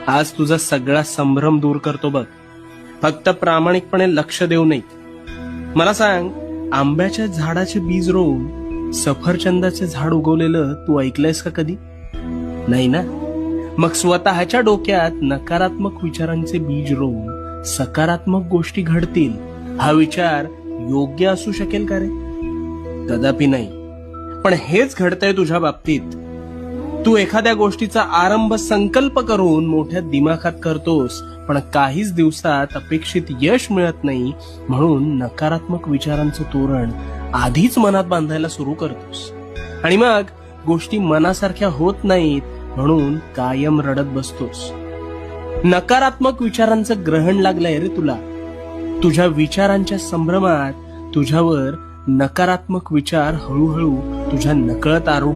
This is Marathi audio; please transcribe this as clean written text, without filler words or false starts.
आज तुझा सगळा संभ्रम दूर करतो बघ. फक्त प्रामाणिकपणे लक्ष देऊ नये. मला सांग, आंब्याच्या झाडाचे बीज रोवून सफरचंदाचे झाड उगवलेलं तू ऐकलंयस का कधी? नाही ना. मग स्वतःच्या डोक्यात नकारात्मक विचारांचे बीज रोवून सकारात्मक गोष्टी घडतील हा विचार योग्य असू शकेल का रे? कदापि नाही. पण हेच घडतंय तुझ्या बाबतीत. तू एखाद्या गोष्टीचा आरंभ संकल्प करून मोठ्या दिमाखात करतोस, पण काहीच दिवसात अपेक्षित यश मिळत नाही, म्हणून नकारात्मक विचारांचं तोरण आधीच मनात बांधायला सुरू करतोस. आणि मग गोष्टी मनासारख्या होत नाहीत, म्हणून कायम रडत बसतोस. नकारात्मक विचारांचं ग्रहण लागलंय रे तुला. तुझ्या विचारांच्या संभ्रमात तुझ्यावर नकारात्मक विचार हळूहळू तुझ्या नकळत आरूढ